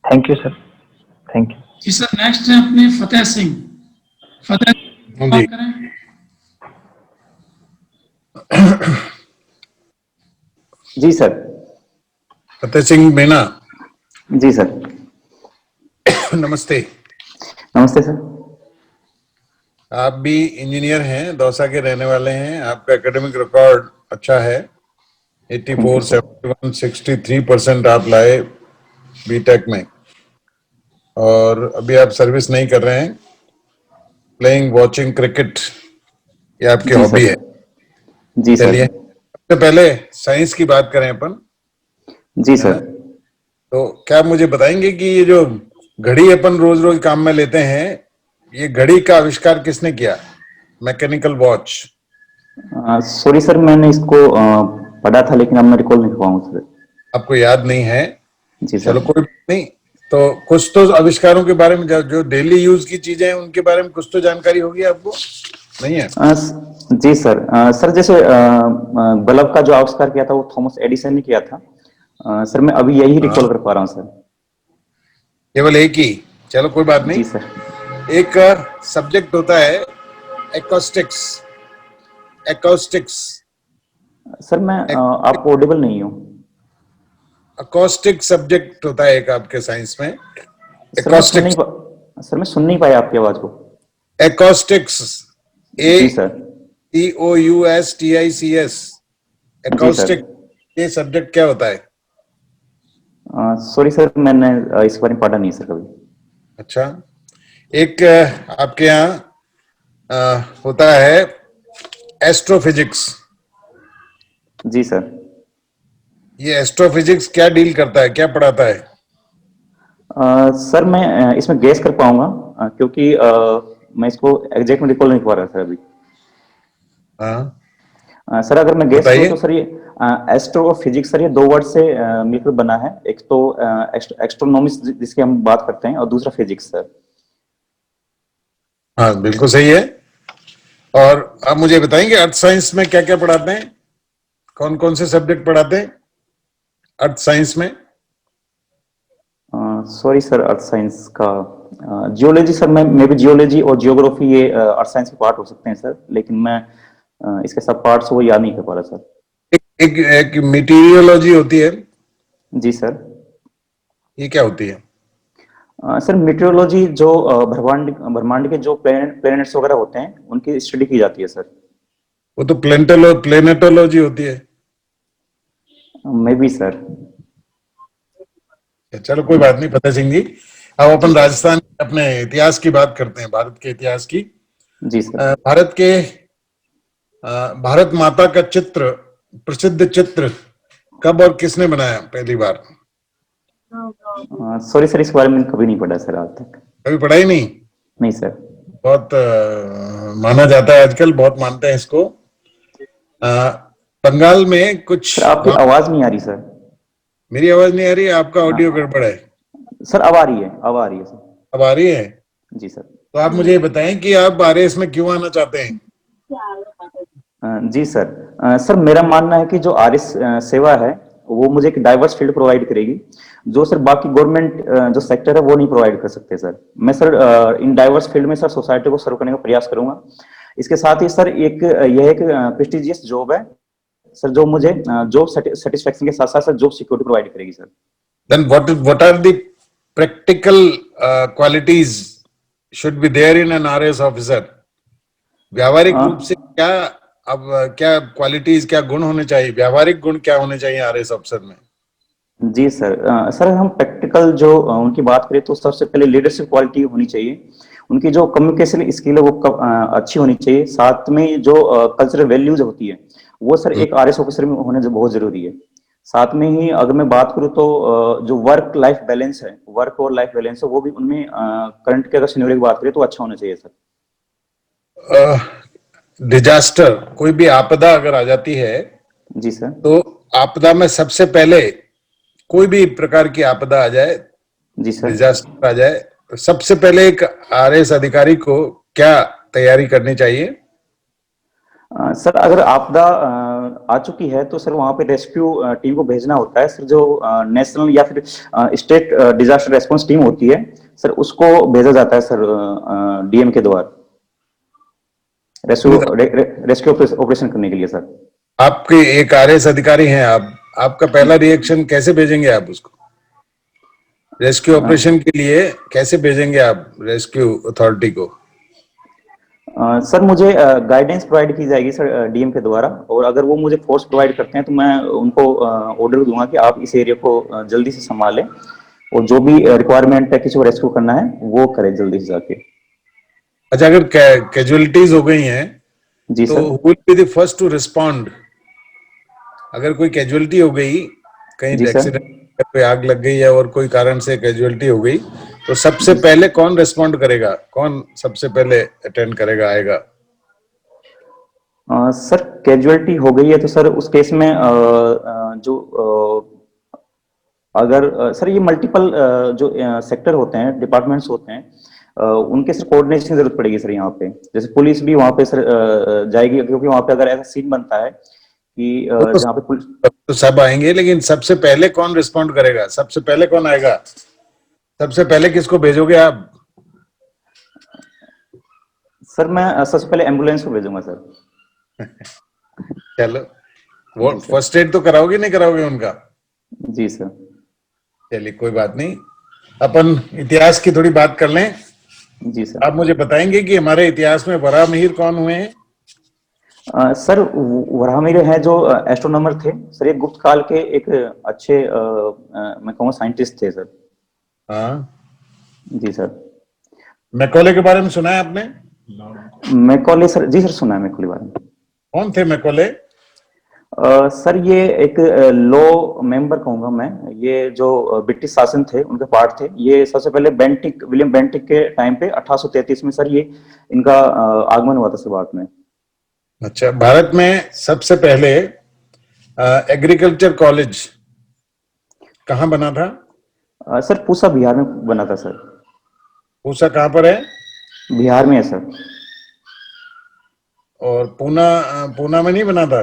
Thank you sir, thank you. जी sir, next है अपने फतेह सिंह। फतेह जी बात करें। जी सर। फतेह सिंह मीना, जी सर। नमस्ते। नमस्ते सर। आप भी इंजीनियर हैं, दौसा के रहने वाले हैं, आपका एकेडमिक रिकॉर्ड अच्छा है। 84, 71, 63% आप लाए बीटेक में, और अभी आप सर्विस नहीं कर रहे हैं। प्लेइंग वॉचिंग क्रिकेट ये आपकी जी हॉबी सर। है। जी सर। चलिए, सबसे पहले साइंस की बात करें अपन, जी है सर। ना? तो क्या आप मुझे बताएंगे कि ये जो घड़ी अपन रोज रोज काम में लेते हैं, ये घड़ी का आविष्कार किसने किया? Mechanical watch. सॉरी सर, मैंने इसको पढ़ा था लेकिन अब मैं रिकॉल नहीं कर पाऊंगा सर। आपको याद नहीं है? जी सर। चलो कोई बात नहीं। तो कुछ तो आविष्कारों के बारे में, जो डेली यूज की चीजें हैं उनके बारे में कुछ तो जानकारी होगी आपको, नहीं है? जी सर। सर जैसे बल्ब का जो आविष्कार किया था वो थॉमस एडिसन ने किया था। सर मैं अभी यही रिकॉल कर पा रहा हूँ सर। केवल एक ही? चलो कोई बात नहीं। जी सर। एक सब्जेक्ट होता है एकॉस्टिक्स। एकॉस्टिक्स सर मैं आपको ऑडिबल नहीं हूँ। अकॉस्टिक सब्जेक्ट होता है एक आपके साइंस में। एकॉस्टिक्स। सर मैं सुन नहीं पाया आपकी आवाज को। एकॉस्टिक्स, जी सर। EOUSTICS। जी सर। एकॉस्टिक, ये सब्जेक्ट क्या होता है? सॉरी सर, मैंने इस बारे में पढ़ा नहीं सर कभी। अच्छा, एक आपके यहाँ होता है एस्ट्रोफिजिक्स। जी सर। ये एस्ट्रोफिजिक्स क्या डील करता है, क्या पढ़ाता है? सर मैं इसमें गेस कर पाऊंगा क्योंकि मैं इसको एग्जैक्ट में रिकॉल नहीं कर पा रहा सर अभी। हाँ, सर अगर मैं गेस करूं बताइए। तो सर ये एस्ट्रो और फिजिक्स सर ये दो वर्ड से मिलकर बना है। एक तो एस्ट्रोनॉमिक्स जिसकी हम बात करते हैं और दूसरा फिजिक्स सर। हाँ बिल्कुल सही है। और आप मुझे बताएंगे अर्थ साइंस में क्या क्या पढ़ाते हैं, कौन कौन से सब्जेक्ट पढ़ाते हैं अर्थ साइंस में? सॉरी सर, अर्थ साइंस का जियोलॉजी सर, मैं मे बी जियोलॉजी और जियोग्राफी ये अर्थ साइंस के पार्ट हो सकते हैं सर, लेकिन मैं इसके सब पार्ट्स वो याद नहीं कर पा रहा सर। एक मीटीरियोलॉजी होती है, जी सर। ये क्या होती है? सर मीटेरोलॉजी जो ब्रह्मांड ब्रह्मांड के जो प्लैनेट्स वगैरह होते हैं उनकी स्टडी की जाती है सर। वो तो प्लेनेटोलॉजी होती है। May be sir. चलो कोई बात नहीं फतेह सिंह जी। अब अपन राजस्थान के अपने इतिहास की बात करते हैं, भारत के इतिहास की। जी सर। भारत माता का चित्र, प्रसिद्ध चित्र कब और किसने बनाया पहली बार? सॉरी सर, इस बारे में कभी नहीं पढ़ा सर आज तक। कभी पढ़ा ही नहीं? नहीं सर। बहुत माना जाता है आजकल, बहुत मानते हैं इसको। बंगाल में कुछ सर आपकी आवाज नहीं आ रही सर। मेरी आवाज नहीं आ रही है? आपका ऑडियो गड़बड़ है। सर अब आ रही है, अब आ रही है सर। अब आ रही है? जी सर। तो आप मुझे बताएं कि आप आरएएस में क्यों आना चाहते हैं? जी सर। सर मेरा मानना है कि जो आरएस सेवा है वो मुझे एक डाइवर्स फील्ड प्रोवाइड करेगी, जो सर बाकी गवर्नमेंट जो सेक्टर है वो नहीं प्रोवाइड कर सकते सर। मैं सर इन डाइवर्स फील्ड में सर सोसाइटी को सर्व करने का प्रयास करूंगा। इसके साथ ही सर यह एक प्रेस्टिजियस जॉब है सर, जो मुझे जॉब सेटिस्फेक्शन के साथ साथ सर जॉब सिक्योरिटी प्रोवाइड करेगी sir. Then what are the practical qualities should be there in an RAS officer? व्यावहारिक रूप से क्या, अब क्या क्वालिटीज, क्या गुण होने चाहिए, व्यावहारिक गुण क्या होने चाहिए आरएएस अफसर में? जी सर। सर हम प्रैक्टिकल जो उनकी बात करें तो सबसे पहले लीडरशिप क्वालिटी होनी चाहिए। उनकी जो कम्युनिकेशन स्किल है वो अच्छी होनी चाहिए। साथ में जो कल्चरल वैल्यूज होती है वो सर एक आरएस ऑफिसर में होने बहुत जरूरी है। साथ में ही अगर मैं बात करूं तो जो वर्क लाइफ बैलेंस है, वर्क और लाइफ बैलेंस है, वो भी उनमें करंट के अगर सिनेरियो की बात करें तो अच्छा होना चाहिए सर। डिजास्टर, कोई भी आपदा अगर आ जाती है जी सर। तो आपदा में सबसे पहले, कोई भी प्रकार की आपदा आ जाए, जी सर। डिजास्टर आ जाए, तो सबसे पहले एक आरएएस अधिकारी को क्या तैयारी करनी चाहिए? सर अगर आपदा आ चुकी है तो सर वहाँ पे रेस्क्यू टीम को भेजना होता है सर, जो नेशनल या फिर स्टेट डिजास्टर रेस्पॉन्स टीम होती है सर, उसको भेजा जाता है सर डीएम के द्वारा रेस्क्यू रेस्क्यू ऑपरेशन करने के लिए सर। आपके एक आरएस अधिकारी हैं आप, आपका पहला रिएक्शन कैसे भेजेंगे आप उसको रेस्क्यू ऑपरेशन के लिए, कैसे भेजेंगे आप रेस्क्यू अथॉरिटी को? सर मुझे गाइडेंस प्रोवाइड की जाएगी सर डीएम के द्वारा, और अगर वो मुझे फोर्स प्रोवाइड करते हैं तो मैं उनको ऑर्डर दूंगा कि आप इस एरिया को जल्दी से संभालें, और जो भी रिक्वायरमेंट है किसी को रेस्क्यू करना है वो करें जल्दी से जाके। अच्छा, अगर कैजुअलिटीज हो गई हैं जी तो sir. Who will be the first to respond? अगर कोई कैजुअलिटी हो गई, कहीं जी सर। एक्सीडेंट, कोई आग लग गई है और कोई कारण से कैजुअलिटी हो गई, तो सबसे पहले कौन रिस्पॉन्ड करेगा, कौन सबसे पहले अटेंड करेगा, आएगा? सर कैजुअलिटी हो गई है तो सर उस केस में जो अगर सर ये मल्टीपल जो सेक्टर होते हैं, डिपार्टमेंट्स होते हैं, उनके सर कोऑर्डिनेशन की जरूरत पड़ेगी सर यहाँ पे। जैसे पुलिस भी वहाँ पे सर जाएगी, क्योंकि वहाँ पे अगर ऐसा सीन बनता है कि जहाँ पे पुलिस, तो सब आएंगे, लेकिन सबसे पहले कौन रिस्पॉन्ड करेगा, सबसे पहले कौन आएगा, सबसे पहले किसको भेजोगे आप? सर मैं सबसे पहले एम्बुलेंस को भेजूंगा सर। चलो, वो फर्स्ट एड तो कराओगे नहीं कराओगे उनका? जी सर। चलिए कोई बात नहीं, अपन इतिहास की थोड़ी बात कर लें। जी सर। आप मुझे बताएंगे कि हमारे इतिहास में वराहमिहिर कौन हुए हैं? सर वराहमिहिर हैं जो एस्ट्रोनॉमर थे सर, ये गुप्त काल के एक अच्छे मैं कहूँगा साइंटिस्ट थे सर। हाँ, जी सर। मैकॉले के बारे में सुना है आपने? मैकॉले सर, जी सर सुना है मैकॉले बारे में। कौन थे मैकॉले? सर ये एक लॉ मेंबर कहूंगा मैं, ये जो ब्रिटिश शासन थे उनके पार्ट थे। ये सबसे पहले बेंटिक, विलियम बेंटिक के टाइम पे 1833 में सर ये इनका आगमन हुआ था सर भारत में। अच्छा, भारत में सबसे पहले एग्रीकल्चर कॉलेज कहाँ बना था? सर पूसा बिहार में बना था सर। पूसा कहाँ पर है? बिहार में है सर। और पूना, पूना में नहीं बना था?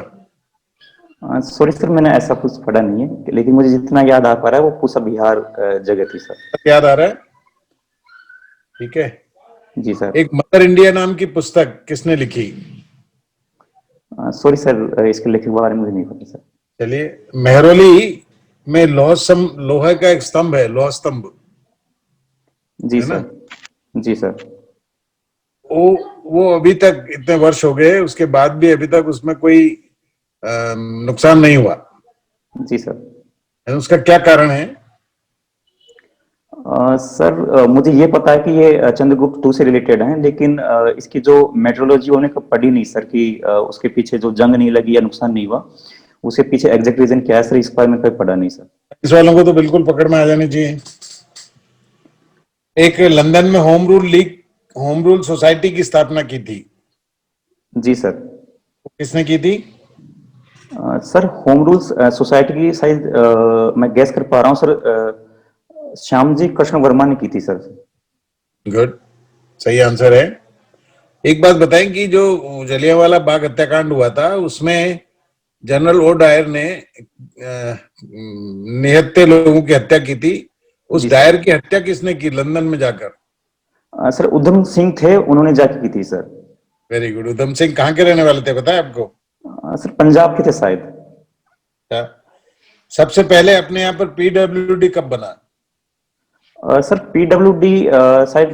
सॉरी सर मैंने ऐसा कुछ पढ़ा नहीं है, लेकिन मुझे जितना याद आ पा रहा है वो पूसा बिहार जगह थी सर। याद आ रहा है? ठीक है। जी सर। एक मदर इंडिया नाम की पुस्तक किसने लिखी? सॉरी सर इसके लेखक के बारे में मुझे नहीं पता सर। चलिए, मेहरौली में लोहे का एक स्तंभ है, लोहा स्तंभ, जी है ना? सर। जी सर। वो अभी तक इतने वर्ष हो गए, उसके बाद भी अभी तक उसमें कोई नुकसान नहीं हुआ। जी सर। उसका क्या कारण है? सर मुझे ये पता है कि ये चंद्रगुप्त टू से रिलेटेड है, लेकिन इसकी जो मेट्रोलॉजी उन्होंने कब पढ़ी नहीं सर, कि उसके पीछे जो जंग नहीं लगी या नुकसान नहीं हुआ, उसके पीछे एग्जैक्ट रीजन क्या है सर, इस बारे में कभी पढ़ा नहीं सर। इस वालों को तो बिल्कुल पकड़ में आ जानी चाहिए। एक लंदन में होम रूल सोसाइटी की स्थापना की थी। जी सर। किसने की थी? सर होम रूल्स सोसाइटी की शायद मैं गैस कर पा रहा हूँ सर, श्यामजी कृष्ण वर्मा ने की थी सर। गुड, सही आंसर है। एक बात बताएं कि जो जलियांवाला बाग हत्याकांड हुआ था, उसमें जनरल ओ डायर ने निहत्थे लोगों की हत्या की थी। उस डायर की हत्या किसने की लंदन में जाकर? सर उधम सिंह थे, उन्होंने जाके की थी sir. Very good. Udham Singh कहाँ के रहने वाले थे, पता है आपको? सर पंजाब के थे शायद। सबसे पहले अपने यहाँ पर पीडब्ल्यूडी कब बना? सर पीडब्ल्यूडी शायद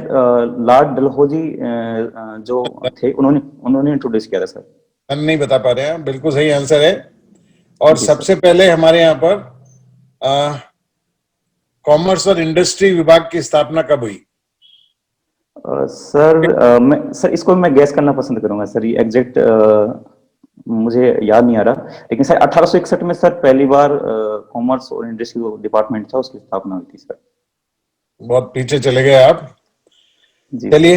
लॉर्ड डलहौजी जो थे उन्होंने इंट्रोड्यूस किया था सर। हम नहीं बता पा रहे हैं, बिल्कुल सही आंसर है। और जी सबसे पहले हमारे यहाँ पर कॉमर्स और इंडस्ट्री विभाग की स्थापना कब हुई? सर इसको मैं गैस करना पसंद करूंगा सर, ये एग्जैक्ट मुझे याद नहीं आ रहा, लेकिन सर 1861 में सर पहली बार कॉमर्स और इंडस्ट्री डिपार्टमेंट था, उसकी स्थापना हुई थी सर। बहुत पीछे चले गए आप। जी चलिए,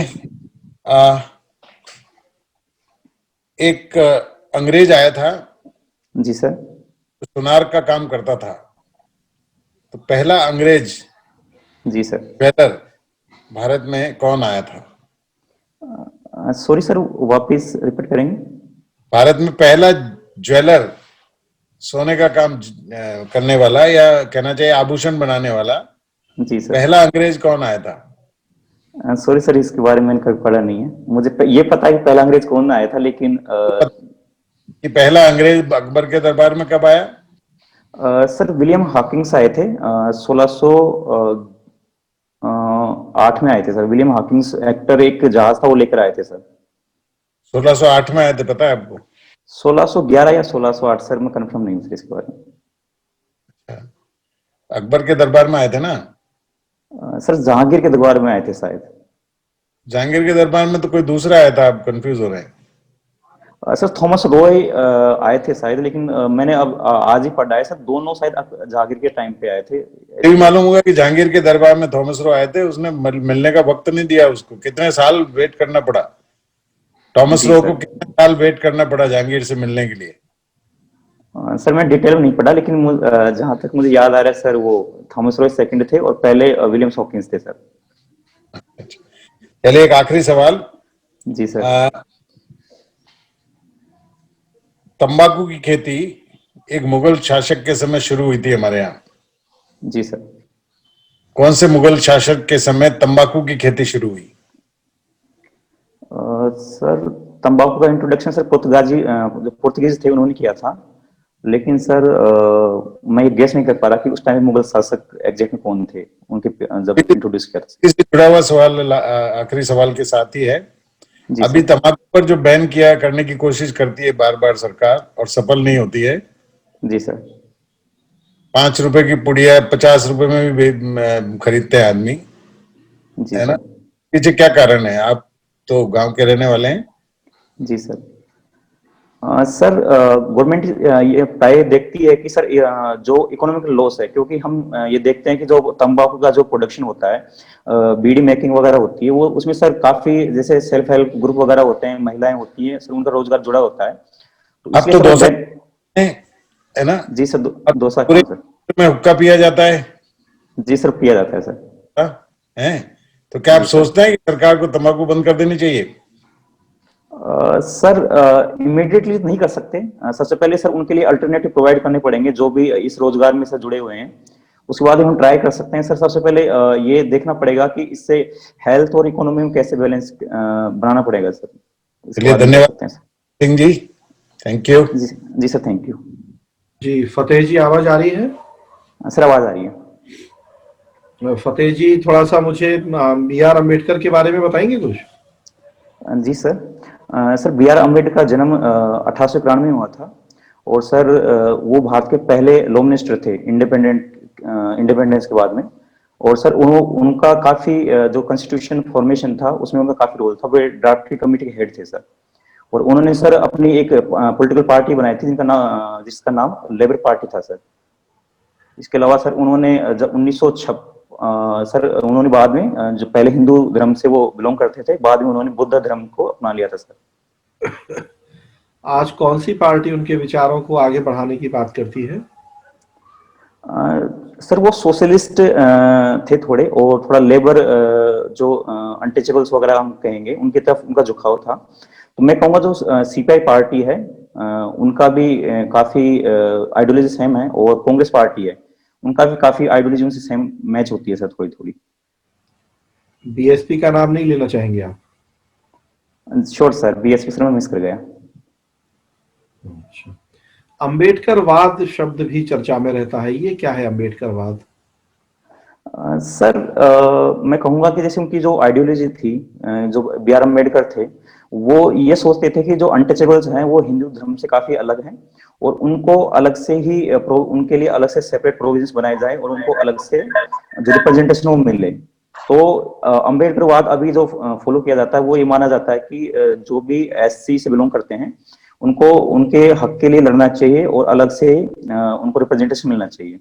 एक अंग्रेज आया था, जी सर। सुनार का काम करता था। तो पहला अंग्रेज जी सर। वेदर भारत में कौन आया था? सॉरी सर वापस रिपीट करेंगे? भारत में पहला ज्वेलर, सोने का काम करने वाला, या कहना चाहिए आभूषण बनाने वाला जी सर। पहला अंग्रेज कौन आया था? सॉरी सर, इसके बारे में मैंने कभी पढ़ा नहीं है। मुझे ये पता है कि पहला अंग्रेज कौन आया था, लेकिन कि पहला अंग्रेज अकबर के दरबार में कब आया? सर विलियम हॉकिंस आए थे 1608 में आए थे सर। विलियम हॉकिंस एक्टर, एक जहाज था वो लेकर आए थे सर। 1608 में आए थे, पता है आपको? 1611 या 1608 सर, मैं कंफर्म नहीं हूँ सर इसके बारे में। अकबर के दरबार में आए थे ना? सर जहांगीर के दरबार में आए थे शायद। जहांगीर के दरबार में तो कोई दूसरा आया था, आप कंफ्यूज हो रहे हैं। सर थॉमस रॉय आए थे शायद, लेकिन मैंने अब आज ही पढ़ा है सर, दोनों शायद जहांगीर के टाइम पे आए थे। ये भी मालूम होगा कि जहांगीर के दरबार में थॉमस रॉय आए थे, उसने मिलने का वक्त नहीं दिया उसको, कितने साल वेट करना पड़ा थॉमस रॉय को, कितने साल वेट करना पड़ा जहांगीर से मिलने के लिए। सर मैं डिटेल में नहीं पढ़ा, लेकिन जहां तक मुझे याद आ रहा है सर, वो थॉमस रॉय सेकंड थे और पहले विलियम हॉकिंस थे सर। चलिए एक आखिरी सवाल। जी सर। तंबाकू की खेती एक मुगल शासक के समय शुरू हुई थी हमारे यहाँ। जी सर। कौन से मुगल शासक के समय तंबाकू की खेती शुरू हुई? सर तंबाकू का इंट्रोडक्शन सर जो पुर्तगीज थे उन्होंने किया था, लेकिन सर मैं ये गेस नहीं कर पा रहा कि उस टाइम मुगल शासक एग्जैक्ट में कौन थे उनके जब इंट्रोड्यूस किया था। इससे जुड़ा हुआ सवाल आखिरी सवाल के साथ ही है। अभी तंबाकू पर जो बैन किया करने की कोशिश करती है बार बार सरकार और सफल नहीं होती है। जी सर। 5 रुपए की पुड़िया 50 रुपए में भी खरीदते हैं आदमी, है ना? पीछे क्या कारण है? आप तो गांव के रहने वाले हैं। जी सर। सर गवर्नमेंट ये प्राय देखती है कि सर जो इकोनॉमिक लॉस है, क्योंकि हम ये देखते हैं कि जो तंबाकू का जो प्रोडक्शन होता है, बीड़ी मेकिंग वगैरह होती है, वो उसमें सर काफी जैसे सेल्फ हेल्प ग्रुप वगैरह होते हैं, महिलाएं होती हैं सर, उनका रोजगार जुड़ा होता है। तो अब तो डोसा है ना? जी सर, डोसा पूरे सर में हुक्का पिया जाता है। जी सर, पिया जाता है सर। है तो क्या आप सोचते हैं कि सरकार को तंबाकू बंद कर देनी चाहिए? सर इमीडिएटली नहीं कर सकते। सबसे पहले सर उनके लिए अल्टरनेटिव प्रोवाइड करने पड़ेंगे, जो भी इस रोजगार में सर जुड़े हुए हैं। उसके बाद हम ट्राई कर सकते हैं सर। सबसे पहले ये देखना पड़ेगा कि इससे हेल्थ और इकोनॉमी में कैसे बैलेंस बनाना पड़ेगा सर। चलिए धन्यवाद सिंह जी, थैंक यू। जी सर, थैंक यू जी। फतेह जी आवाज आ रही है? सर आवाज आ रही है। फतेह जी थोड़ा सा मुझे B.R. अम्बेडकर के बारे में बताएंगे कुछ? जी सर। Sir B.R. अम्बेडकर का जन्म 1893 में हुआ था, और सर वो भारत के पहले लॉ मिनिस्टर थे इंडिपेंडेंस के बाद में। और सर उनका काफी जो कॉन्स्टिट्यूशन फॉर्मेशन था उसमें उनका काफी रोल था। वो ड्राफ्टिंग कमेटी के हेड थे सर, और उन्होंने सर अपनी एक पॉलिटिकल पार्टी बनाई थी जिसका नाम लेबर पार्टी था सर। इसके अलावा सर उन्होंने जब 1906 सर उन्होंने बाद में जो पहले हिंदू धर्म से वो बिलोंग करते थे, बाद में उन्होंने बुद्ध धर्म को अपना लिया था सर। आज कौन सी पार्टी उनके विचारों को आगे बढ़ाने की बात करती है? सर वो सोशलिस्ट थे थोड़े, और थोड़ा लेबर जो अनटचेबल्स वगैरह हम कहेंगे उनकी तरफ उनका झुकाव था। तो मैं कहूँगा जो CPI पार्टी है उनका भी काफी आइडियोलॉजी सेम है, और कांग्रेस पार्टी है उनका भी काफी आइडियोलॉजी उनसे सेम मैच होती है सर, थोड़ी थोड़ी। BSP का नाम नहीं लेना चाहेंगे आप? श्योर सर, BSP सर मैं मिस कर गया। अच्छा, अम्बेडकरवाद शब्द भी चर्चा में रहता है, ये क्या है अम्बेडकरवाद? सर मैं कहूँगा कि जैसे उनकी जो आइडियोलॉजी थी, जो B.R. अम्बेडकर थे, वो ये सोचते थे कि जो अनटचेबल्स हैं वो हिंदू धर्म से काफी अलग हैं, और उनको अलग से ही उनके लिए अलग से सेपरेट प्रोविजंस बनाए जाए, और उनको अलग से जो रिप्रेजेंटेशन वो मिले। तो अम्बेडकरवाद अभी जो फॉलो किया जाता है वो ये माना जाता है कि जो भी SC से बिलोंग करते हैं उनको उनके हक के लिए लड़ना चाहिए, और अलग से उनको रिप्रेजेंटेशन मिलना चाहिए।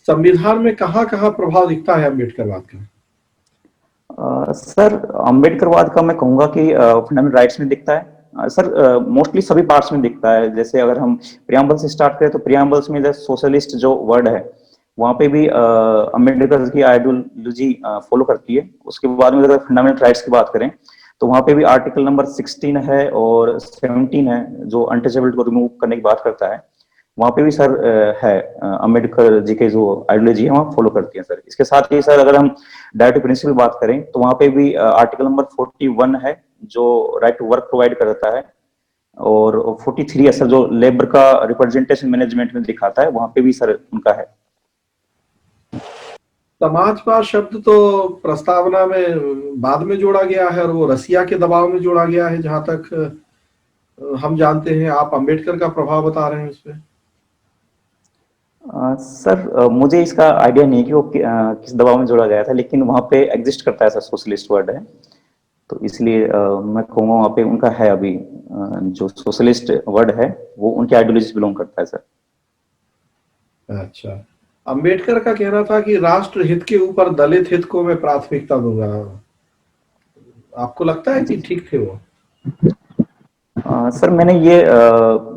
संविधान में कहाँ-कहाँ प्रभाव दिखता है अम्बेडकरवाद का? सर अम्बेडकरवाद का मैं कहूँगा कि फंडामेंटल राइट्स में दिखता है सर, मोस्टली सभी पार्ट्स में दिखता है। जैसे अगर हम प्रियम्बल से स्टार्ट करें तो प्रियम्बल्स में सोशलिस्ट जो वर्ड है वहाँ पे भी अम्बेडकर की आइडियोलॉजी फॉलो करती है। उसके बाद में अगर फंडामेंटल राइट्स की बात करें तो वहां पे भी आर्टिकल नंबर 16 है और 17 है जो अनटचेबल को रिमूव करने की बात करता है। वहां पे भी सर है अम्बेडकर जी के जो आइडियोलॉजी है वहाँ फॉलो करती है सर। इसके साथ ही सर अगर हम डायरेक्ट प्रिंसिपल बात करें तो वहां पे भी आर्टिकल नंबर 41 है जो राइट टू वर्क प्रोवाइड करता है, और 43 है सर जो लेबर का रिप्रेजेंटेशन मैनेजमेंट में दिखाता है, वहां पे भी सर उनका है। समाजवाद शब्द तो प्रस्तावना में बाद में जोड़ा गया है और वो रसिया के दबाव में जोड़ा गया है, जहां तक हम जानते हैं। आप अंबेडकर का प्रभाव बता रहे हैं इस पे। सर मुझे इसका आइडिया नहीं है कि वो किस दबाव में जोड़ा गया था, लेकिन वहां पे एग्जिस्ट करता है सर, सोशलिस्ट वर्ड है, तो इसलिए मैं कहूँगा वहाँ पे उनका है अभी जो सोशलिस्ट वर्ड है वो उनके आइडियोलॉजी से बिलोंग करता है सर। अच्छा, अंबेडकर का कहना था कि राष्ट्र हित के ऊपर दलित हित को मैं प्राथमिकता दूंगा। आपको लगता है कि ठीक थे वो? सर मैंने ये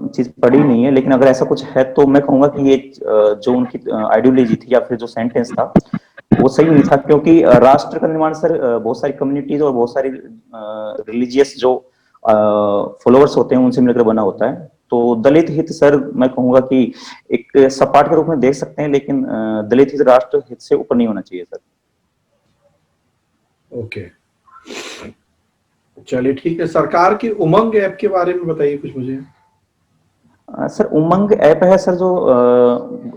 चीज पढ़ी नहीं है, लेकिन अगर ऐसा कुछ है तो मैं कहूंगा कि ये जो उनकी आइडियोलॉजी थी या फिर जो सेंटेंस था वो सही नहीं था, क्योंकि राष्ट्र का निर्माण सर बहुत सारी कम्युनिटीज और बहुत सारी रिलीजियस जो फॉलोअर्स होते हैं उनसे मिलकर बना होता है। तो दलित हित सर मैं कहूंगा कि एक सपाट के रूप में देख सकते हैं, लेकिन दलित हित राष्ट्र हित से ऊपर नहीं होना चाहिए सर। ओके, चलिए ठीक है। सरकार की उमंग ऐप के बारे में बताइए कुछ मुझे। सर उमंग ऐप है सर जो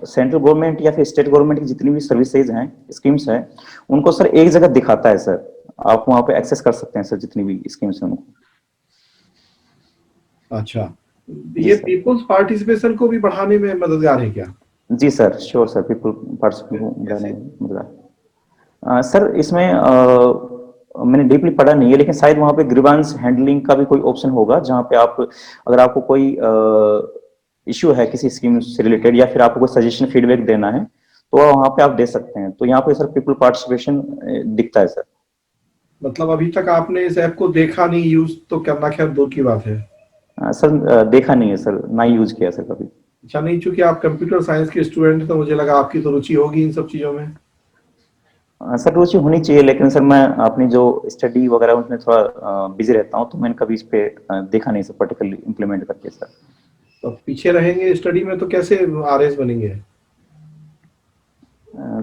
सेंट्रल गवर्नमेंट या फिर स्टेट गवर्नमेंट की जितनी भी सर्विसेज हैं, स्कीम्स हैं, उनको सर एक जगह दिखाता है सर। आप वहां पे एक्सेस कर सकते हैं सर जितनी भी स्कीम्स हैं उनको। अच्छा, ये पीपुल्स पार्टिसिपेशन को भी बढ़ाने में मददगार है क्या? जी sir, sure sir, people participation बढ़ाने में मददगार। सर इसमें मैंने डीपली पढ़ा नहीं है, लेकिन शायद वहां पे ग्रीवांस हैंडलिंग का भी कोई ऑप्शन होगा, जहां पे आप अगर आपको कोई इश्यू है किसी स्कीम से रिलेटेड या फिर आपको कोई सजेशन फीडबैक देना है तो वहां पे आप दे सकते हैं। तो यहाँ पे सर पीपल पार्टिसिपेशन दिखता है सर। मतलब अभी तक आपने इस ऐप को देखा नहीं, यूज तो करना खैर दूर की बात है। सर देखा नहीं है सर, ना यूज किया सर कभी। अच्छा, नहीं, चूंकि आप कंप्यूटर साइंस के स्टूडेंट हैं तो मुझे लगा आपकी तो रुचि होगी इन सब चीजों में। सर रुचि होनी चाहिए, लेकिन सर मैं अपनी जो स्टडी वगैरह उसमें थोड़ा बिजी रहता हूँ, तो मैंने कभी इस पे देखा नहीं सर पर्टिकुलरली इम्प्लीमेंट करके सर। तो पीछे रहेंगे स्टडी में तो कैसे आरएस बनेंगे?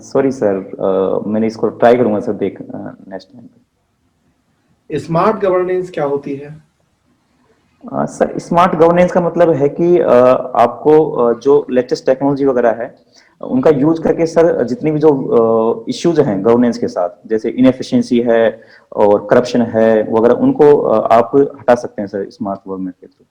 सॉरी सर, मैंने इसको ट्राई करूंगा सर देख नेक्स्ट टाइम। स्मार्ट गवर्नेंस क्या होती है? सर स्मार्ट गवर्नेंस का मतलब है कि आपको जो लेटेस्ट टेक्नोलॉजी वगैरह है उनका यूज करके सर जितनी भी जो इश्यूज हैं गवर्नेंस के साथ, जैसे इनएफिशिएंसी है और करप्शन है वगैरह, उनको आप हटा सकते हैं सर स्मार्ट गवर्नमेंट के थ्रू।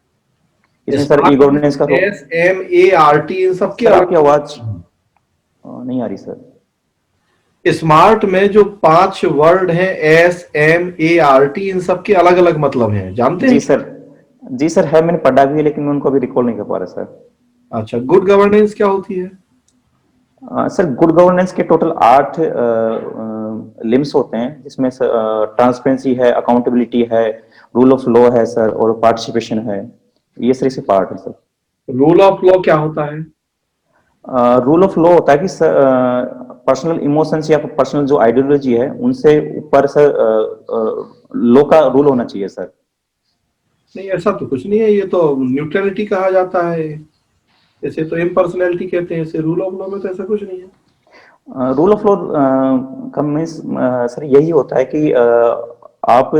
इसमें सर ई गवर्नेंस का SMART इन सब के आपकी आवाज नहीं आ रही सर। स्मार्ट में जो 5 वर्ड हैं SMART, इन सब के अलग अलग मतलब हैं, जानते हैं? जी सर है, मैंने पढ़ा भी है, लेकिन मैं उनको अभी रिकॉल नहीं कर पा रहा सर। अच्छा, गुड गवर्नेंस क्या होती है? सर गुड गवर्नेंस के टोटल 8 लिम्स होते हैं, जिसमें ट्रांसपेरेंसी है, अकाउंटेबिलिटी है, रूल ऑफ लॉ है सर, और पार्टिसिपेशन है। ये सर इसे पार्ट है सर। रूल ऑफ लॉ क्या होता है? रूल ऑफ लॉ होता है कि पर्सनल इमोशंस या पर्सनल जो आइडियोलॉजी है उनसे ऊपर सर लॉ का रूल होना चाहिए सर। नहीं, ऐसा तो कुछ नहीं है, ये तो न्यूट्रलिटी कहा जाता है। ऐसे तो इम्पर्सनैलिटी कहते हैं, ऐसे रूल ऑफ लॉ में तो ऐसा कुछ नहीं है। रूल ऑफ लॉ का मीन्स सर यही होता है कि आप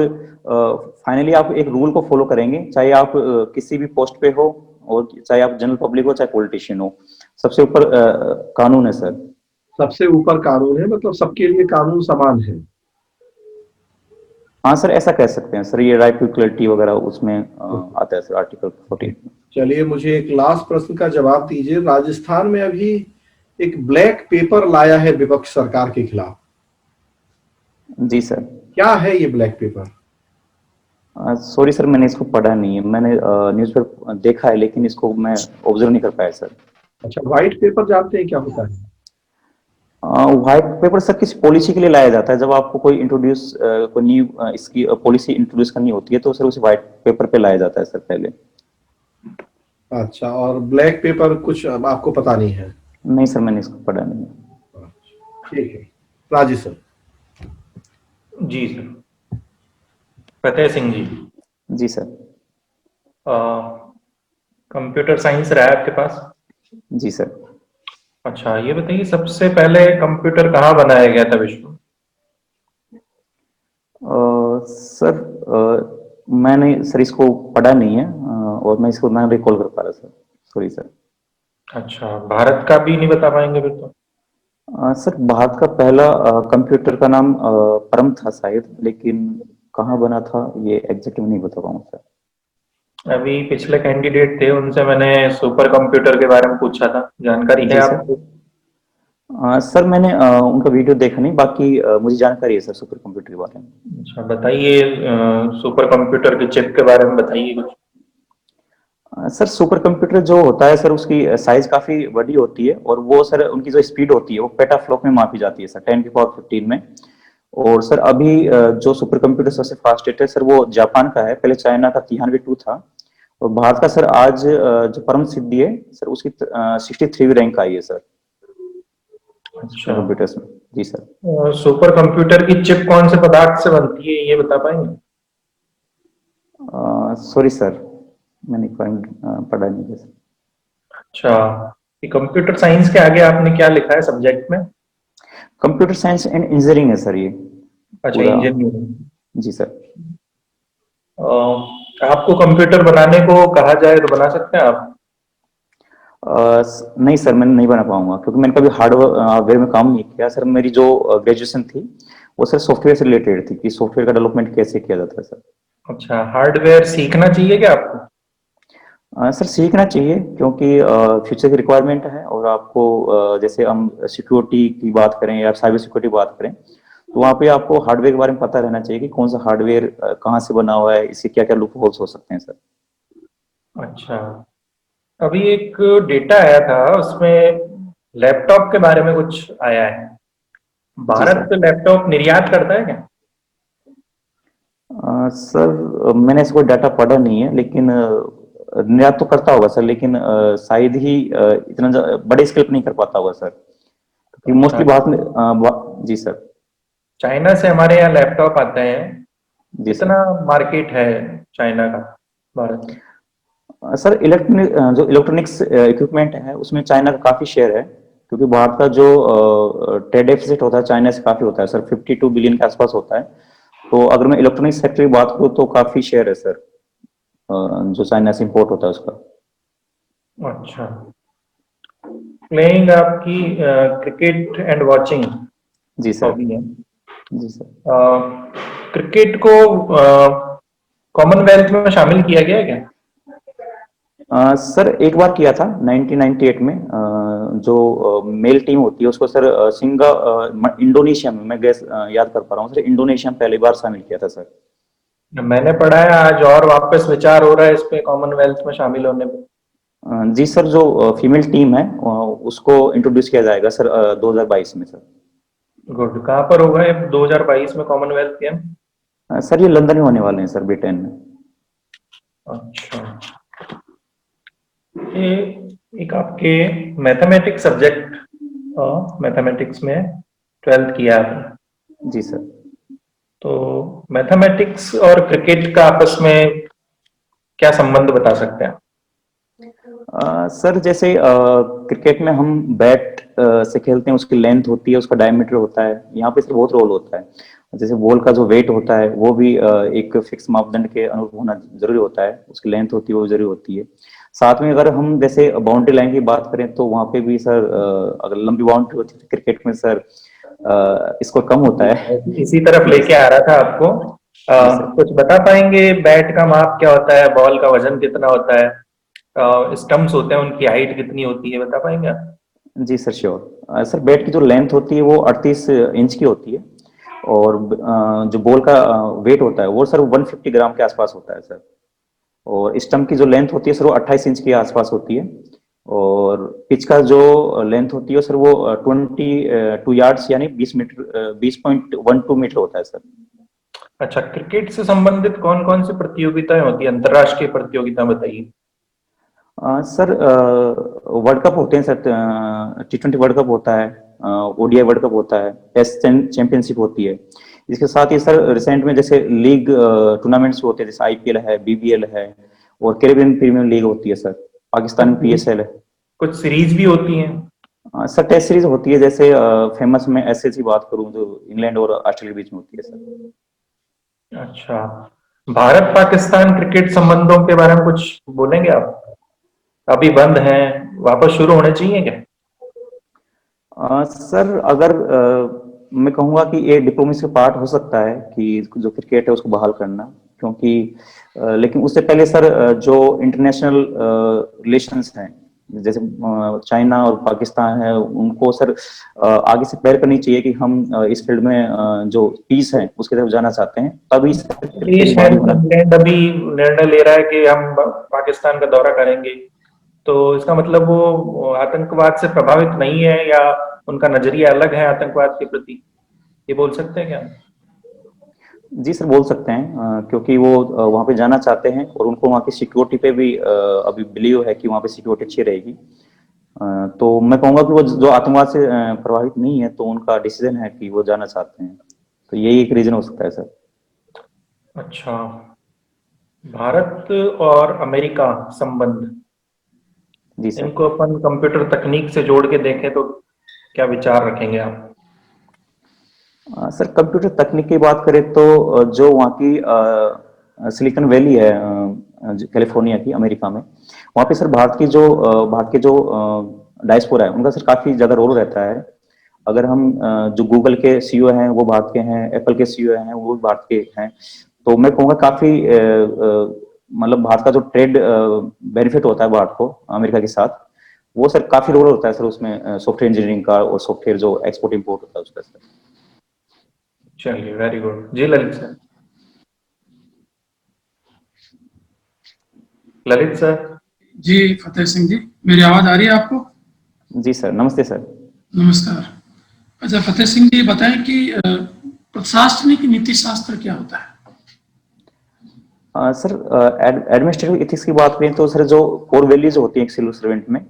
फाइनली आप एक रूल को फॉलो करेंगे, चाहे आप किसी भी पोस्ट पे हो और चाहे आप जनरल पब्लिक हो चाहे पॉलिटिशियन हो, सबसे ऊपर कानून है सर। सबसे ऊपर कानून है, मतलब सबके लिए कानून समान है। हाँ सर ऐसा कह सकते हैं सर, ये राइट टू इक्वलिटी वगैरह उसमें आता है सर आर्टिकल 14। चलिए मुझे एक लास्ट प्रश्न का जवाब दीजिए। राजस्थान में अभी एक ब्लैक पेपर लाया है विपक्ष सरकार के खिलाफ। जी सर। क्या है ये ब्लैक पेपर? सॉरी सर मैंने इसको पढ़ा नहीं है, मैंने न्यूज़पेपर देखा है लेकिन इसको मैं ऑब्जर्व नहीं कर पाया सर। अच्छा, व्हाइट पेपर जानते हैं क्या होता है? व्हाइट पेपर सर किसी पॉलिसी के लिए लाया जाता है, जब आपको कोई इंट्रोड्यूस कोई न्यू इसकी पॉलिसी इंट्रोड्यूस करनी होती है तो सर उसे व्हाइट पेपर पे लाया जाता है सर पहले। अच्छा, और ब्लैक पेपर कुछ आपको पता नहीं है? नहीं सर मैंने इसको पढ़ा नहीं। ठीक है, राजेश सर। जी सर, फतेह सिंह जी, जी सर। कंप्यूटर साइंस रहा है आपके पास? जी सर। अच्छा, ये बताइए सबसे पहले कंप्यूटर कहाँ बनाया गया था विश्व में? सर मैंने सर इसको पढ़ा नहीं है, और मैं इसको ना रिकॉल कर पा रहा सर, सॉरी सर। अच्छा, भारत का भी नहीं बता पाएंगे फिर तो? सर भारत का पहला कंप्यूटर का नाम परम था शायद, लेकिन कहाँ बना था ये एग्जैक्ट नहीं बता पाऊंगा सर। अभी पिछले कैंडिडेट थे, उनसे मैंने सुपर कंप्यूटर के बारे में पूछा था, जानकारी है जी सर। आपको? सर मैंने उनका वीडियो देखा नहीं, बाकी मुझे जानकारी है सर सुपर कंप्यूटर के बारे में। अच्छा, बताइए सुपर कंप्यूटर के चिप के बारे में बताइए कुछ। सर सुपर कंप्यूटर जो होता है सर, उसकी साइज काफी बड़ी होती है, और वो सर उनकी जो स्पीड होती है वो पेटाफ्लॉप में मापी जाती है सर, 10 की पावर 15 में। और सर अभी जो सुपर कंप्यूटर सबसे फास्टेस्ट है सर, वो जापान का है, पहले चाइना का Tianhui-2 था। और भारत का सर आज जो परम सिद्धि है सर, उसकी 63वीं रैंक आई है सर अच्छा, कंप्यूटर्स में। जी सर। सुपर कंप्यूटर की चिप कौन से पदार्थ से बनती है, ये बता पाएंगे? सॉरी सर, मैंने पढ़ा नहीं है सर। अच्छा, ये कंप्यूटर साइंस के आगे आपने क्या लिखा है सब्जेक्ट में? कंप्यूटर साइंस एंड इंजीनियरिंग है सर ये अच्छा, पूरा। इंजीनियरिंग। जी सर। आपको कंप्यूटर बनाने को कहा जाए तो बना सकते हैं आप? नहीं सर, मैं नहीं बना पाऊंगा, क्योंकि मैंने कभी हार्डवेयर में काम नहीं किया सर। मेरी जो ग्रेजुएशन थी वो सर सॉफ्टवेयर से रिलेटेड थी, कि सॉफ्टवेयर का डेवलपमेंट कैसे किया जाता है सर। अच्छा, हार्डवेयर सीखना चाहिए क्या आपको? सर सीखना चाहिए, क्योंकि फ्यूचर की रिक्वायरमेंट है, और आपको जैसे हम सिक्योरिटी की बात करें या साइबर सिक्योरिटी बात करें, तो वहाँ पे आपको हार्डवेयर के बारे में पता रहना चाहिए कि कौन सा हार्डवेयर कहाँ से बना हुआ है, इसके क्या क्या लूप होल्स हो सकते हैं सर। अच्छा, अभी एक डेटा आया था, उसमें लैपटॉप के बारे में कुछ आया है। जी भारत सर। लैपटॉप निर्यात करता है क्या? सर मैंने इसको डाटा पढ़ा नहीं है, लेकिन निर्यात तो करता होगा सर, लेकिन शायद ही इतना बड़े स्केल पर नहीं कर पाता होगा सर, क्योंकि अच्छा, मोस्टली बात में जी सर। चाइना से हमारे यहाँ लैपटॉप आते हैं, जी कितना सर। मार्केट है चाइना का भारत में? सर जो इलेक्ट्रॉनिक्स इक्विपमेंट है उसमें चाइना का काफी शेयर है, क्योंकि भारत का जो ट्रेड डेफिसिट होता है चाइना से काफी होता है सर, 52 बिलियन के आसपास होता है। तो अगर मैं इलेक्ट्रॉनिक्स सेक्टर की बात करूँ तो काफी शेयर है सर, जो चाइना से इम्पोर्ट होता है उसका। अच्छा, प्लेइंग आपकी क्रिकेट एंड वॉचिंग जी सर। हॉबी है। जी सर। क्रिकेट को कॉमनवेल्थ में शामिल किया गया है क्या? सर एक बार किया था 1998 में, जो मेल टीम होती है उसको सर इंडोनेशिया में, मैं गैस याद कर पा रहा हूँ सर, इंडोनेशिया में पहली बार शामिल किया था सर। मैंने पढ़ा है आज और वापस विचार हो रहा है इस पे कॉमनवेल्थ में शामिल होने पे। जी सर, जो फीमेल टीम है उसको इंट्रोड्यूस किया जाएगा सर 2022 में सर। गुड, कहाँ पर होगा ये 2022 में कॉमनवेल्थ गेम? सर ये लंदन में होने वाले हैं सर, ब्रिटेन में। अच्छा, ये एक आपके मैथमेटिक्स सब्जेक्ट, मैथमेटिक्स में 12th किया आपने, जी सर। तो मैथमेटिक्स और क्रिकेट का आपस में क्या संबंध बता सकते हैं? सर जैसे क्रिकेट में हम बैट से खेलते हैं, उसकी लेंथ होती है, उसका डायमीटर होता है, यहाँ पे सर बहुत रोल होता है। जैसे बॉल का जो वेट होता है वो भी एक फिक्स मापदंड के अनुरूप होना जरूरी होता है, उसकी लेंथ होती है वो जरूरी होती है। साथ में अगर हम जैसे बाउंड्री लाइन की बात करें तो वहाँ पे भी सर अगर लंबी बाउंड्री होती है तो क्रिकेट में सर इसको कम होता है। इसी तरफ जी लेके आ रहा था आपको। जी सर। कुछ बता पाएंगे बैट का माप क्या होता है, बॉल का वजन कितना होता है, स्टंप्स होते हैं उनकी हाइट कितनी होती है, बता पाएंगे आप? जी सर श्योर। सर बैट की जो लेंथ होती है वो 38 इंच की होती है, और जो बॉल का वेट होता है वो सर 150 ग्राम के आसपास होता है सर। और स्टंप की जो लेंथ होती है सर वो 28 इंच के आसपास होती है। और पिच का जो लेंथ होती है सर वो 22 यार्ड्स यानी 20 मीटर, 20.12 मीटर होता है सर। अच्छा, क्रिकेट से संबंधित कौन कौन सी प्रतियोगिताएं होती है, अंतर्राष्ट्रीय प्रतियोगिता बताइए। सर वर्ल्ड कप होते हैं सर, T20 वर्ल्ड कप होता है, ODI वर्ल्ड कप होता है, टेस्ट चैंपियनशिप होती है, इसके साथ ही सर रिसेंट में जैसे लीग टूर्नामेंट्स होते हैं, जैसे आईपीएल है, बीबीएल है और कैरेबियन प्रीमियर लीग होती है सर, पाकिस्तान में पीएसएल है। कुछ सीरीज भी होती हैं? सर टेस्ट सीरीज होती है, जैसे फेमस में एसएस की बात करूं जो इंग्लैंड और ऑस्ट्रेलिया के बीच में होती है सर। अच्छा, भारत पाकिस्तान क्रिकेट संबंधों के बारे में कुछ बोलेंगे आप? अभी बंद हैं, वापस शुरू होने चाहिए क्या? सर अगर मैं कहूँगा कि ये डिप्लोमेसी का पार्ट हो सकता है कि जो क्रिकेट है उसको बहाल करना, क्योंकि लेकिन उससे पहले सर जो इंटरनेशनल रिलेशंस हैं, जैसे चाइना और पाकिस्तान है, उनको सर आगे से पहल करनी चाहिए कि हम इस फील्ड में जो पीस है उसकी तरफ जाना चाहते हैं, तभी देश है इंग्लैंड अभी निर्णय ले रहा है कि हम पाकिस्तान का दौरा करेंगे, तो इसका मतलब वो आतंकवाद से प्रभावित नहीं है या उनका नजरिया अलग है आतंकवाद के प्रति, ये बोल सकते हैं क्या? जी सर बोल सकते हैं, क्योंकि वो वहाँ पे जाना चाहते हैं और उनको वहाँ की सिक्योरिटी पे भी अभी बिलीव है कि वहाँ पे सिक्योरिटी अच्छी रहेगी। तो मैं कहूँगा कि वो जो आतंकवाद से प्रभावित नहीं है, तो उनका डिसीजन है कि वो जाना चाहते हैं, तो यही एक रीजन हो सकता है सर। अच्छा, भारत और अमेरिका संबंध, जी सर। इनको अपन कंप्यूटर तकनीक से जोड़ के देखें तो क्या विचार रखेंगे आप? सर कंप्यूटर तकनीक की बात करें तो जो वहाँ की सिलिकॉन वैली है कैलिफोर्निया की अमेरिका में, वहाँ पे सर भारत के जो डायस्पोरा है उनका सर काफी ज्यादा रोल रहता है। अगर हम जो गूगल के सीईओ हैं वो भारत के हैं, एप्पल के सीईओ हैं वो भी भारत के हैं, तो मैं कहूँगा काफी मतलब भारत का जो ट्रेड बेनिफिट होता है भारत को अमेरिका के साथ, वो सर काफी रोल होता है सर उसमें, सॉफ्टवेयर इंजीनियरिंग का और सॉफ्टवेयर जो एक्सपोर्ट इम्पोर्ट होता है उसका सर। चलिए, वेरी गुड जी। Lalit sir, Lalit sir. जी फतेह सिंह जी, मेरी आवाज आ रही है आपको? जी सर, नमस्ते सर। नमस्कार। अच्छा फतेह सिंह जी बताएं कि प्रशासनिक नीति शास्त्र क्या होता है? सर एडमिनिस्ट्रेटिव एथिक्स की बात करें तो सर जो कोर वैल्यूज होती है एक सिविल सर्वेंट में,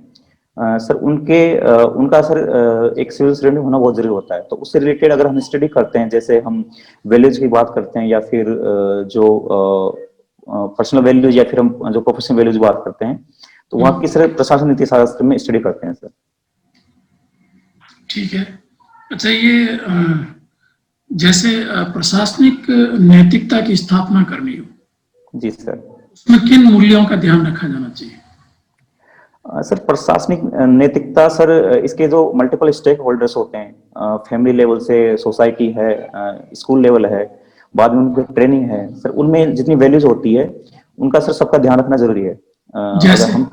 सर उनका सर एक सिविल सर्वेंट होना बहुत जरूरी होता है। तो उससे रिलेटेड अगर हम स्टडी करते हैं, जैसे हम वैल्यूज की बात करते हैं या फिर जो पर्सनल वैल्यूज या फिर हम जो प्रोफेशनल वैल्यूज बात करते हैं, तो वहाँ की सर प्रशासन नीति शास्त्र में स्टडी करते हैं सर। ठीक है। अच्छा ये जैसे प्रशासनिक नैतिकता की स्थापना करनी हो, जी सर, उसमें किन मूल्यों का ध्यान रखा जाना चाहिए? सर प्रशासनिक नैतिकता सर इसके जो मल्टीपल स्टेक होल्डर्स होते हैं, फैमिली लेवल से सोसाइटी है, स्कूल लेवल है, बाद में उनकी ट्रेनिंग है सर, उनमें जितनी वैल्यूज होती है उनका सर सबका ध्यान रखना जरूरी है। जैसे? अगर हम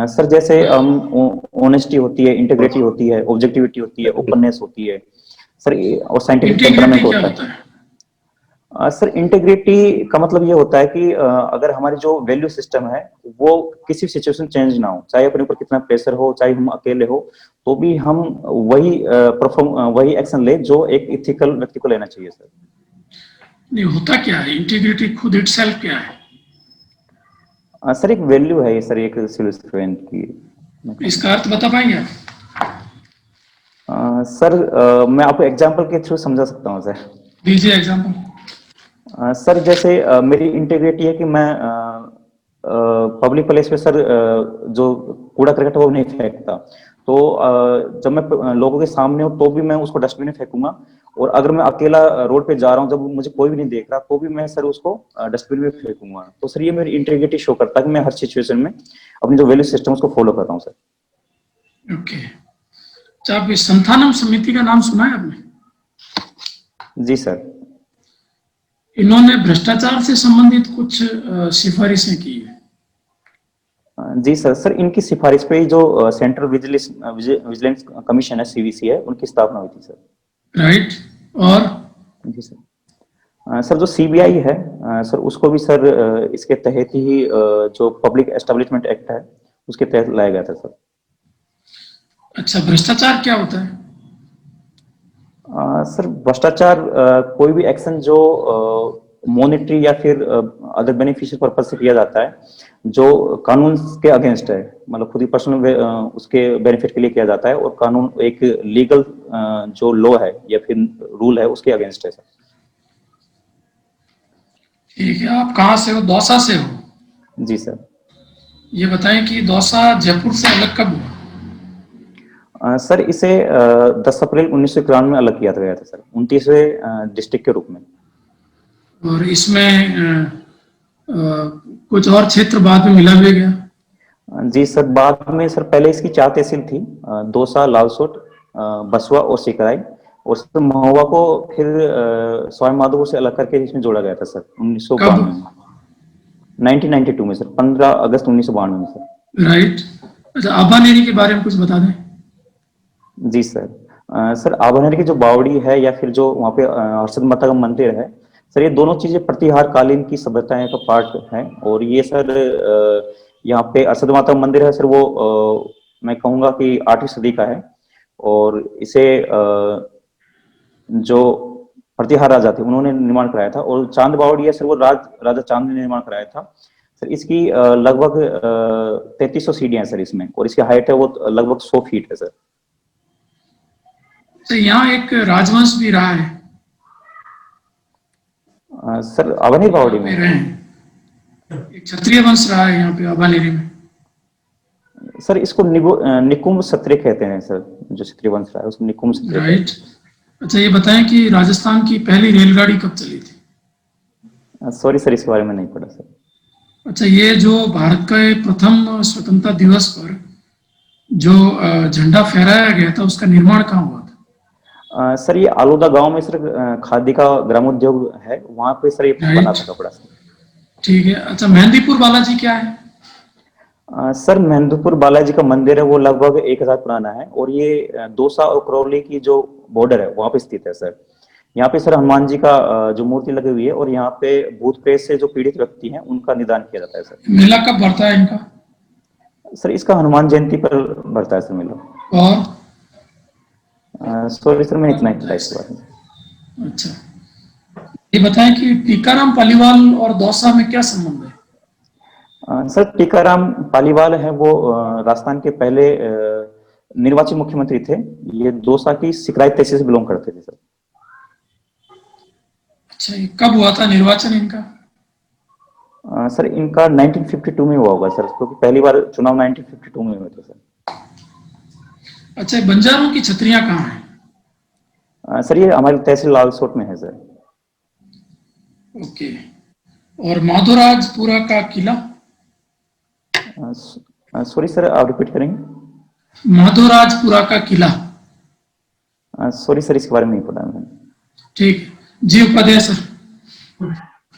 सर जैसे ऑनेस्टी होती है, इंटीग्रिटी होती है, ऑब्जेक्टिविटी होती है, ओपननेस होती है सर, और साइंटिफिक टेम्परामेंट इंटीग्रिटी क्या होता है। होता है? सर इंटीग्रिटी का मतलब ये होता है कि अगर हमारी जो वैल्यू सिस्टम है वो किसी सिचुएशन चेंज ना हो, चाहे अपने ऊपर कितना प्रेशर हो, चाहे हम अकेले हो, तो भी हम वही एक्शन ले जो एक इथिकल व्यक्ति को लेना चाहिए सर। नहीं होता क्या है इंटीग्रिटी खुद इटसेल्फ क्या है? सर एक वैल्यू है ये सर, एक सिविल सर्वेंट की। इसका अर्थ बता पाएंगे आप? सर मैं आपको एग्जांपल के थ्रू समझा सकता हूँ सर। दीजिए एग्जांपल। सर जैसे मेरी इंटीग्रिटी है कि मैं पब्लिक प्लेस पे सर जो कूड़ा करकट है वो नहीं फेंकता, तो जब मैं लोगों के सामने हूँ तो भी मैं उसको डस्टबिन में फेंकूंगा, और अगर मैं अकेला रोड पे जा रहा हूँ जब मुझे कोई भी नहीं देख रहा तो भी मैं सर उसको डस्टबिन में फेंकूंगा। तो सर ये मेरी इंटीग्रिटी शो करता है कि मैं हर सिचुएशन में अपनी जो वैल्यू सिस्टम उसको फॉलो कर रहा हूँ सर। ओके। अच्छा आप इस संथानम समिति का नाम सुना है आपने? जी सर। इन्होंने भ्रष्टाचार से संबंधित कुछ सिफारिशें की है। जी सर, सर इनकी सिफारिश पे ही जो सेंट्रल विजिलेंस कमीशन है, सीवीसी है, उनकी स्थापना हुई थी सर। राइट। और जी सर, सर जो सीबीआई है सर उसको भी सर इसके तहत ही जो पब्लिक एस्टेब्लिशमेंट एक्ट है उसके तहत लाया गया था सर। अच्छा भ्रष्टाचार क्या होता है? सर भ्रष्टाचार कोई भी एक्शन जो मॉनेटरी या फिर अदर बेनिफिशियल पर्पज से किया जाता है, जो कानून के अगेंस्ट है, मतलब खुद ही पर्सनल उसके बेनिफिट के लिए किया जाता है, और कानून एक लीगल जो लॉ है या फिर रूल है उसके अगेंस्ट है सर। ठीक है, आप कहाँ से हो? दौसा से हो? जी सर। ये बताएं कि दौसा जयपुर से अलग कब हुआ? सर इसे 10 अप्रैल 1991 में अलग किया गया था सर, 29वें डिस्ट्रिक्ट के रूप में। और इसमें कुछ और क्षेत्र बाद में मिला भी गया? जी सर, बाद में सर पहले इसकी 4 तहसील थी, दौसा, लालसोट, बसवा और सिकराई, और सर महुआ को फिर सवाई माधोपुर से अलग करके इसमें जोड़ा गया था सर 1992 में, 1992 में सर, 15 अगस्त 1992 में सर। राइट। अच्छा, आभानेरी के बारे में कुछ बता दें। जी सर आभानेरी की जो बावड़ी है या फिर जो वहाँ पे हर्षद माता का मंदिर है सर, ये दोनों चीजें प्रतिहार कालीन की सभ्यताएं का पार्ट है। और ये सर यहाँ पे हर्षद माता का मंदिर है सर, वो मैं कहूँगा कि 8वीं सदी का है, और इसे जो प्रतिहार राजा थे उन्होंने निर्माण कराया था। और चांद बावड़ी है सर, वो राजा चांद ने निर्माण कराया था सर। इसकी लगभग 3300 सीढ़ियां हैं सर इसमें, और इसकी हाइट है वो लगभग 100 फीट है सर। तो यहाँ एक राजवंश भी रहा है सर आभानेरी बावड़ी में एक क्षत्रिय वंश रहा है यहाँ पे आभानेरी में सर। इसको निकुंभ क्षत्रिय कहते हैं सर, जो क्षत्रिय वंश रहा है उसको निकुंभ क्षत्रिय। राइट। अच्छा, ये बताएं कि राजस्थान की पहली रेलगाड़ी कब चली थी? सॉरी सर, इसके बारे में नहीं पढ़ा सर। अच्छा, ये जो भारत का प्रथम स्वतंत्रता दिवस पर जो झंडा फहराया गया था उसका निर्माण कहाँ हुआ था? सर ये आलूदा गांव में सर खादी का ग्रामोद्योग है, वहां पे सर ये बना था कपड़ा सर। ठीक है। अच्छा, मेहंदीपुर बालाजी क्या है? सर मेहंदीपुर बालाजी का मंदिर है, वो लगभग 1000 पुराना है, और ये दौसा और करौली की जो बॉर्डर है वहां पे स्थित है सर। यहाँ पे सर हनुमान जी का जो मूर्ति लगी हुई है, और यहाँ पे भूत प्रेत से जो पीड़ित व्यक्ति हैं उनका निदान किया जाता है सर। मेला कब बढ़ता है इनका? सर इसका हनुमान जयंती पर बढ़ता है सर मेला। और सॉरी सर, मैं इतना ही पता इसके बारे में। अच्छा, ये बताएं कि टीकाराम पालीवाल और दौसा में क्या संबंध है? सर टीकाराम पालीवाल है वो राजस्थान के पहले निर्वाचित मुख्यमंत्री थे। ये दौसा की सिकराई तहसील से बिलोंग करते थे सर। अच्छा, ये कब हुआ था निर्वाचन इनका? सर इनका 1952 में हुआ होगा सर, क्योंकि पहली बार चुनाव 1952 में हुए थे सर। अच्छा, बंजारों की छतरियां कहाँ हैं? सर ये हमारी तहसील लालसोट में है सर। ओके। और माधोराजपुरा का किला? सॉरी सर, आप रिपीट करेंगे? माधोराजपुरा का किला? सॉरी सर, इसके बारे में नहीं पता मैंने। ठीक जी, उपाध्याय सर।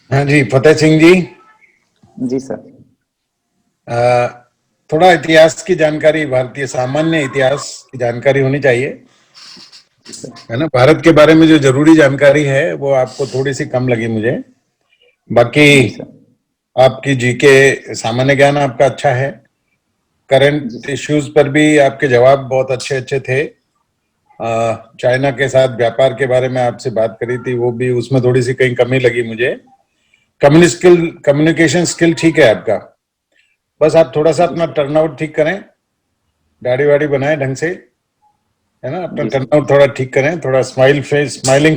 हाँ जी, फतेह सिंह जी। जी सर। थोड़ा इतिहास की जानकारी, भारतीय सामान्य इतिहास की जानकारी होनी चाहिए, है ना। भारत के बारे में जो जरूरी जानकारी है वो आपको थोड़ी सी कम लगी मुझे। बाकी आपकी जीके सामान्य ज्ञान आपका अच्छा है। करंट इश्यूज पर भी आपके जवाब बहुत अच्छे अच्छे थे। चाइना के साथ व्यापार के बारे में आपसे बात करी थी, वो भी उसमें थोड़ी सी कहीं कमी लगी मुझे। कम्युनिकेशन स्किल ठीक है आपका, बस आप थोड़ा सा अपना टर्नआउट ठीक करें, दाढ़ी वाड़ी बनाएं ढंग से, है ना। अपना टर्नआउट थोड़ा ठीक करें, थोड़ा स्माइलिंग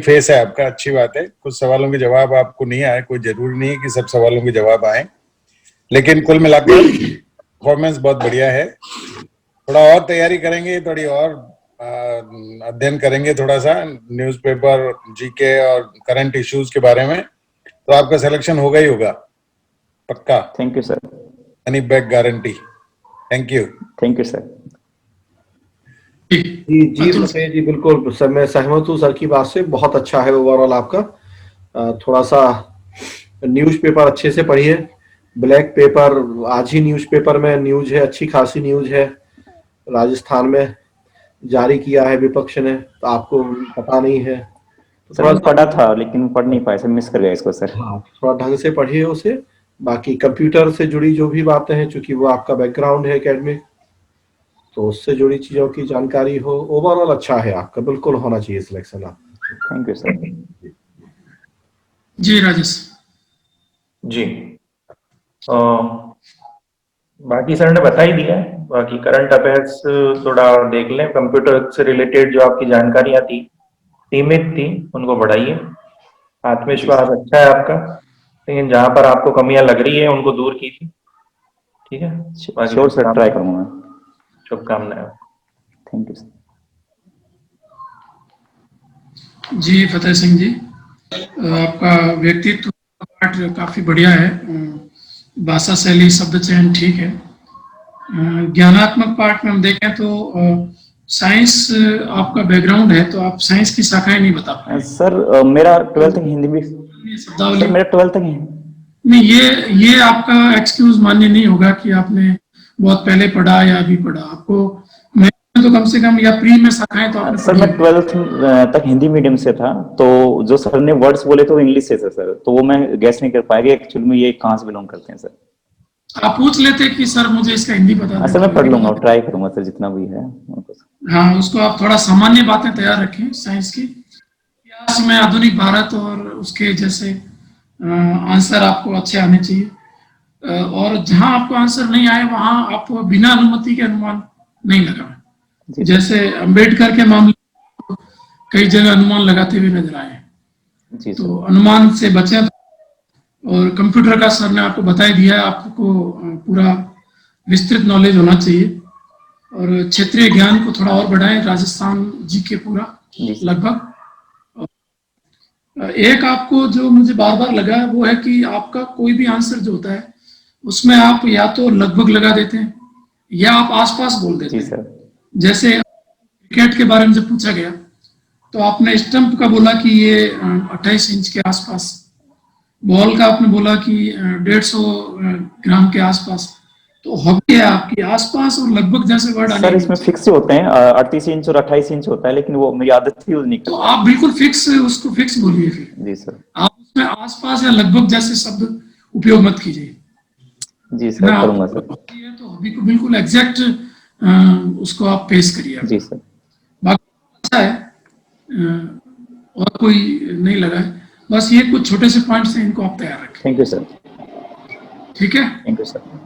फेस है आपका, अच्छी बात है। कुछ सवालों के जवाब आपको नहीं आए, कोई जरूरी नहीं है कि सब सवालों के जवाब आए, लेकिन कुल मिलाकर परफॉर्मेंस बहुत बढ़िया है। थोड़ा और तैयारी करेंगे, थोड़ी और अध्ययन करेंगे, थोड़ा सा न्यूज़पेपर, जीके और करंट इश्यूज के बारे में, तो आपका सिलेक्शन होगा ही होगा, पक्का। Thank you sir. Money back guarantee. Thank you. Thank you sir. जी फतेह जी, बिल्कुल सर, मैं सहमत हूँ सर की बात से। बहुत अच्छा है ओवरऑल आपका। थोड़ा सा न्यूज़पेपर अच्छे से पढ़िए। ब्लैक पेपर, आज ही न्यूज़पेपर में न्यूज है, अच्छी खासी न्यूज है, राजस्थान में जारी किया है विपक्ष ने, तो आपको पता नहीं है तो सर पढ़ा था लेकिन पढ़ नहीं पाया सर, मिस कर गया इसको सर। हाँ, थोड़ा ढंग से पढ़िए उसे। बाकी कंप्यूटर से जुड़ी जो भी बातें हैं, चूंकि वो आपका बैकग्राउंड है एकेडमिक, तो उससे जुड़ी चीजों की जानकारी हो। ओवरऑल अच्छा है आपका, बिल्कुल होना चाहिए सिलेक्शन आप। Thank you sir. जी राजेश। जी। बाकी सर ने बता ही दिया है, बाकी करंट अफेयर्स थोड़ा देख लें, कंप्यूटर से रिलेटेड जो आपकी जानकारियां थी सीमित थी, उनको बढ़ाइए। आत्मविश्वास अच्छा है आपका, लेकिन जहां पर आपको कमियां लग रही है उनको दूर कीजिए, ठीक है? बाकी श्योर सर, ट्राई करूंगा मैं। शुभकामनाएं। Thank you sir. जी फतेह सिंह जी, आपका व्यक्तित्व पाठ काफी बढ़िया है। भाषा शैली, शब्द चयन ठीक है। ज्ञानात्मक पाठ में हम देखें तो साइंस आपका बैकग्राउंड है, तो आप साइंस की शाखाएं नहीं बता पाए। सर मेरा 12th तक हिंदी में, शब्दावली सर मेरा 12th तक नहीं, ये आपका एक्सक्यूज मान्य नहीं होगा कि आपने बहुत पहले पढ़ा या अभी पढ़ा। आपको मैं तो कम से कम या प्री में शाखाएं तो आपने सर मैं पढ़ी होंगी। 12th तक हिंदी मीडियम से था, तो जो सर ने वर्ड्स बोले थे वो इंग्लिश से थे सर, तो वो मैं गैस नहीं कर पाया एक्चुअली में ये कहाँ से बिलोंग करते हैं सर। आप पूछ लेते कि सर मुझे इसका हिंदी बता सर दें। मैं पढ़ लूंगा, ट्राई करूंगा सर जितना भी है। हाँ, उसको आप थोड़ा सामान्य बातें तैयार रखें साइंस की। इतिहास में आधुनिक भारत और उसके जैसे आंसर आपको अच्छे आने चाहिए। और जहां आपको आंसर नहीं आए वहां आप बिना अनुमति के अनुमान नहीं लगाएं। जैसे अंबेडकर के मामले में कई जगह अनुमान लगाते हुए नजर आए हैं, तो अनुमान से बचें। और कंप्यूटर का सर ने आपको बता ही दिया, आपको पूरा विस्तृत नॉलेज होना चाहिए। और क्षेत्रीय ज्ञान को थोड़ा और बढ़ाएं, राजस्थान जी के पूरा लगभग। एक आपको जो मुझे बार बार लगा है वो है कि आपका कोई भी आंसर जो होता है उसमें आप या तो लगभग लगा देते हैं या आप आसपास बोल देते हैं। जैसे क्रिकेट के बारे में जब पूछा गया तो आपने स्टंप का बोला कि ये 28 इंच के आसपास, बॉल का आपने बोला कि 150 ग्राम के आसपास। तो हॉकी है आपकी आसपास और लगभग जैसे वर्ड आने सर इसमें फिक्स होते हैं, 38 इंच और 28 इंच होता है, लेकिन वो मेरी आदत थी यूज नहीं करता। तो आप बिल्कुल फिक्स, उसको फिक्स बोलिए फिर। जी सर। आप उसमें आसपास या लगभग जैसे शब्द उपयोग मत कीजिए। जी सर, करूंगा सर। तो हॉबी को बिल्कुल एग्जैक्ट उसको आप पेश करिए। जी सर। बाकी अच्छा है, और कोई नहीं लगा है, बस ये कुछ छोटे से पॉइंट्स हैं, इनको आप तैयार रखें। Thank you sir. ठीक है, thank you sir.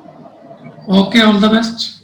Okay, all the best.